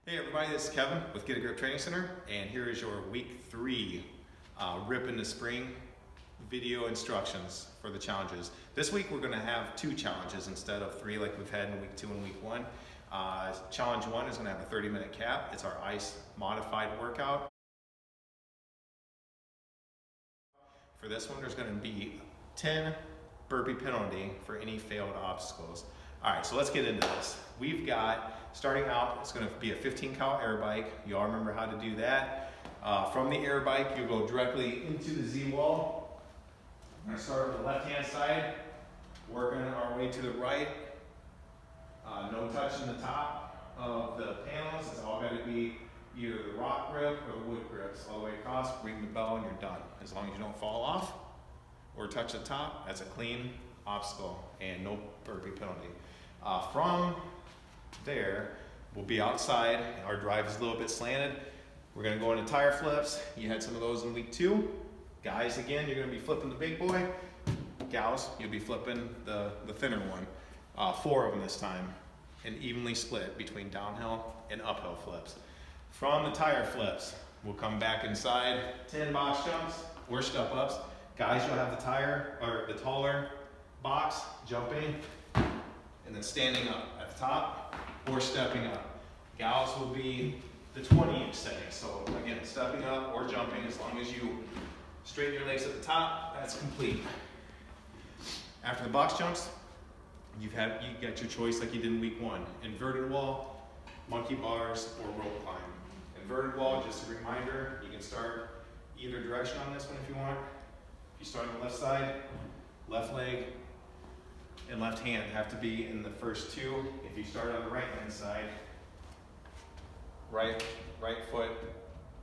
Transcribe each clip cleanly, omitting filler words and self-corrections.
Hey everybody, this is Kevin with Get a Grip Training Center, and here is your week 3 Rip in the Spring video instructions for the challenges. This week we're going to have 2 challenges instead of 3 like we've had in week 2 and week 1. Challenge 1 is going to have a 30-minute cap. It's our ice modified workout. For this one, there's going to be 10 burpee penalty for any failed obstacles. All right, so let's get into this. We've got, starting out, it's going to be a 15 cal air bike. You all remember how to do that. From the air bike, you'll go directly into the Z-wall. We're going to start with the left-hand side, working our way to the right. No touching the top of the panels. It's all got to be either the rock grip or the wood grips. All the way across, ring the bell, and you're done. As long as you don't fall off or touch the top, that's a clean obstacle and no burpee penalty. From there, we'll be outside. Our drive is a little bit slanted. We're going to go into tire flips. You had some of those in week 2. Guys, again, you're going to be flipping the big boy. Gals, you'll be flipping the thinner one. 4 of them this time, and evenly split between downhill and uphill flips. From the tire flips, we'll come back inside. 10 box jumps or step ups. Guys, you'll have the tire or the taller box jumping and then standing up at the top or stepping up. Gals will be the 20-inch setting. So again, stepping up or jumping, as long as you straighten your legs at the top, that's complete. After the box jumps, you got your choice like you did in week 1. Inverted wall, monkey bars, or rope climb. Inverted wall, just a reminder, you can start either direction on this one if you want. If you start on the left side, left leg and left hand have to be in the first 2. If you start on the right hand side, right foot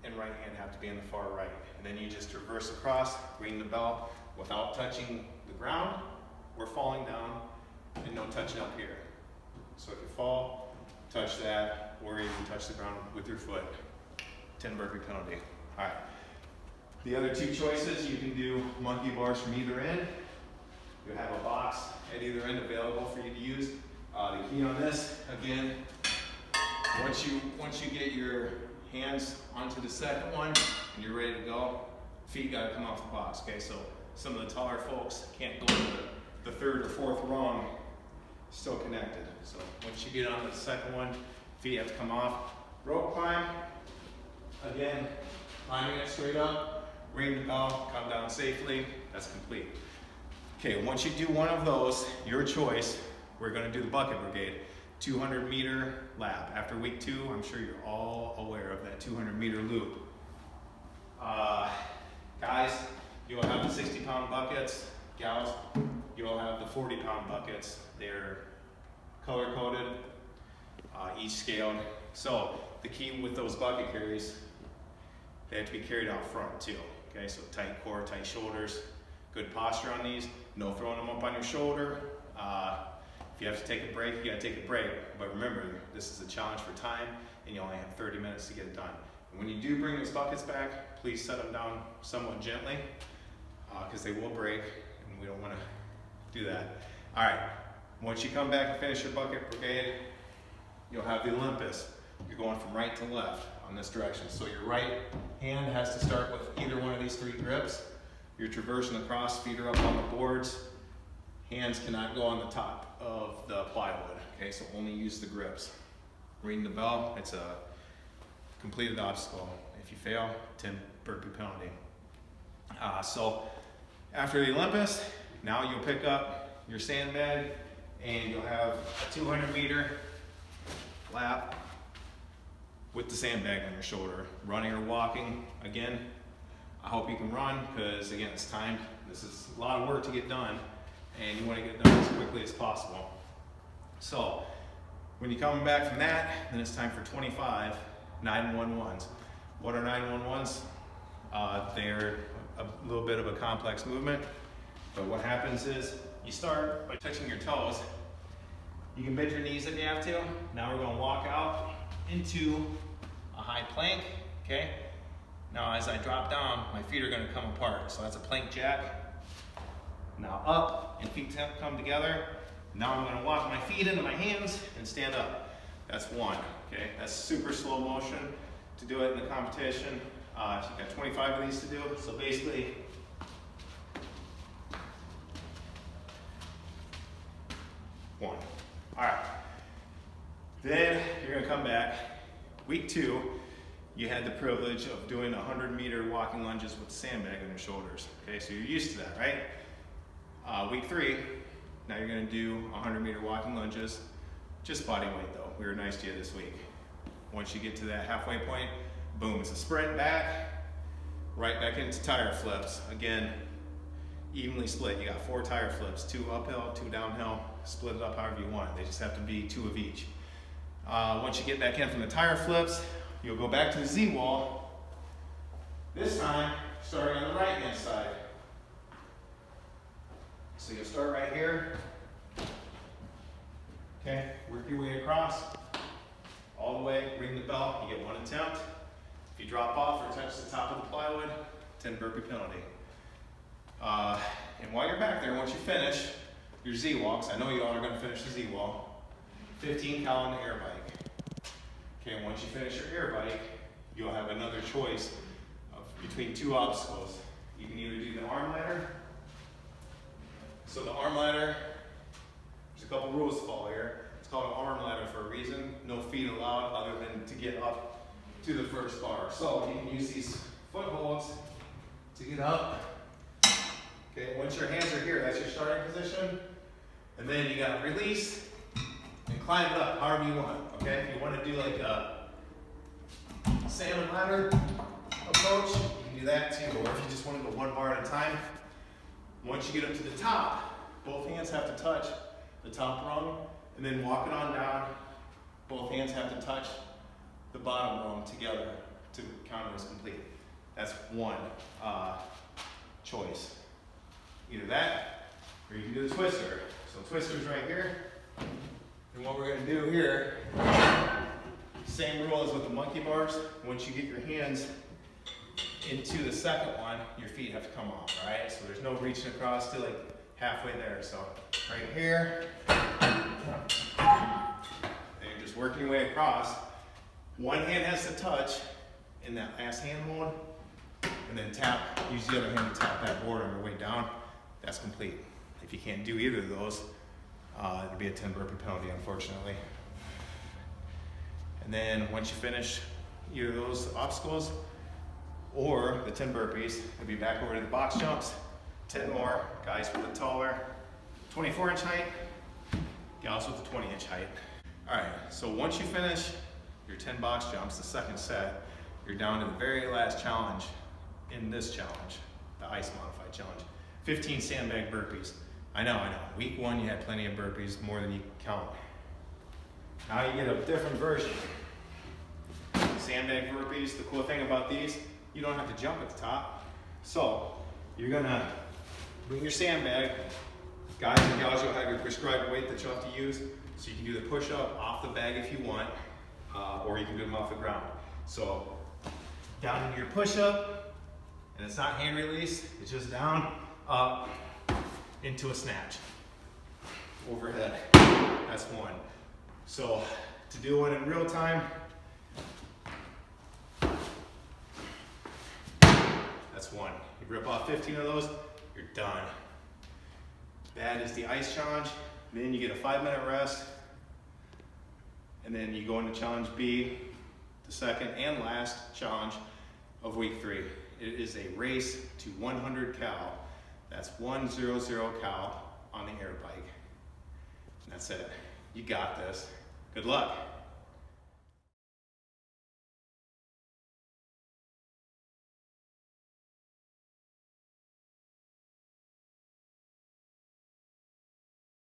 and right hand have to be in the far right. And then you just reverse across, ring the bell without touching the ground or falling down, and no touching up here. So if you fall, touch that, or even touch the ground with your foot. 10 burpee penalty. All right. The other 2 choices, you can do monkey bars from either end. You have a box at either end available for you to use. The key on this, again, once you get your hands onto the second one and you're ready to go, feet got to come off the box. Okay, so some of the taller folks can't go to the 3rd or 4th rung still connected. So once you get on the second one, feet have to come off. Rope climb, again, climbing it straight up, ring the bell, come down safely, that's complete. Okay, once you do one of those, your choice, we're going to do the bucket brigade. 200-meter lap. After week 2, I'm sure you're all aware of that 200-meter loop. Guys, you'll have the 60-pound buckets. Gals, you'll have the 40-pound buckets. They're color-coded, each scaled. So the key with those bucket carries, they have to be carried out front too. Okay, so tight core, tight shoulders, good posture on these. No throwing them up on your shoulder. If you have to take a break, you gotta take a break. But remember, this is a challenge for time, and you only have 30 minutes to get it done. And when you do bring those buckets back, please set them down somewhat gently, because they will break, and we don't want to do that. All right, once you come back and finish your bucket brigade, you'll have the Olympus. You're going from right to left on this direction. So your right hand has to start with either one of these 3 grips. You're traversing across, feet are up on the boards. Hands cannot go on the top of the plywood. Okay, so only use the grips. Ring the bell, it's a completed obstacle. If you fail, 10 burpee penalty. So after the Olympus, now you'll pick up your sandbag and you'll have a 200-meter lap with the sandbag on your shoulder. Running or walking, again, I hope you can run, because again, it's timed. This is a lot of work to get done, and you want to get it done as quickly as possible. So when you come back from that, then it's time for 25 911s. What are 911s? They're a little bit of a complex movement, but what happens is you start by touching your toes. You can bend your knees if you have to. Now we're going to walk out into a high plank. Okay. Now as I drop down, my feet are going to come apart. So that's a plank jack. Now up, and feet come together. Now I'm going to walk my feet into my hands and stand up. That's one, okay? That's super slow motion to do it in the competition. So you got 25 of these to do. So basically, one. All right. Then you're gonna come back. Week 2, you had the privilege of doing 100-meter walking lunges with the sandbag on your shoulders. Okay, so you're used to that, right? Week 3, now you're gonna do 100-meter walking lunges, just body weight though. We were nice to you this week. Once you get to that halfway point, boom, it's a sprint back, right back into tire flips. Again, evenly split. You got 4 tire flips, 2 uphill, 2 downhill. Split it up however you want. They just have to be 2 of each. Once you get back in from the tire flips, you'll go back to the Z wall. This time, starting on the right hand side. So you'll start right here. Okay, work your way across. All the way, ring the bell, you get 1 attempt. If you drop off or touch the top of the plywood, 10 burpee penalty. And while you're back there, once you finish your Z walks, I know you all are gonna finish the Z wall, 15 cal on the air bike. Okay, and once you finish your air bike, you'll have another choice of between 2 obstacles. You can either do the arm ladder. So the arm ladder, there's a couple rules to follow here. It's called an arm ladder for a reason. No feet allowed other than to get up to the first bar. So you can use these footholds to get up. Okay, once your hands are here, that's your starting position. And then you got release and climb it up however you want. Okay, if you want to do like a salmon ladder approach, you can do that too. Or if you just want to go 1 bar at a time. Once you get up to the top, both hands have to touch the top rung, and then walk it on down. Both hands have to touch the bottom rung together to count it as complete. That's one choice. Either that, or you can do the twister. So twister's right here. And what we're gonna do here, same rule as with the monkey bars. Once you get your hands into the second one, your feet have to come off, all right? So there's no reaching across to like halfway there. So right here, and you're just working your way across. One hand has to touch in that last hand hold, and then tap, use the other hand to tap that board on your way down. That's complete. If you can't do either of those, it'll be a 10 burpee penalty, unfortunately. And then once you finish either of those obstacles or the 10 burpees, you'll be back over to the box jumps. 10 more, guys with the taller 24-inch height, gals with the 20-inch height. All right, so once you finish your 10 box jumps, the second set, you're down to the very last challenge in this challenge, the ice modified challenge. 15 sandbag burpees. I know. Week 1, you had plenty of burpees, more than you can count. Now you get a different version. Sandbag burpees, the cool thing about these, you don't have to jump at the top. So you're gonna bring your sandbag. Guys and gals, you'll have your prescribed weight that you'll have to use. So you can do the push-up off the bag if you want, or you can do them off the ground. So down into your push-up, and it's not hand release, it's just down, up, into a snatch, overhead. That's one. So to do one in real time, that's one. You rip off 15 of those, you're done. That is the ice challenge. Then you get a 5-minute rest, and then you go into challenge B, the second and last challenge of week 3. It is a race to 100 cal. That's 100 cal on the air bike. And that's it. You got this. Good luck.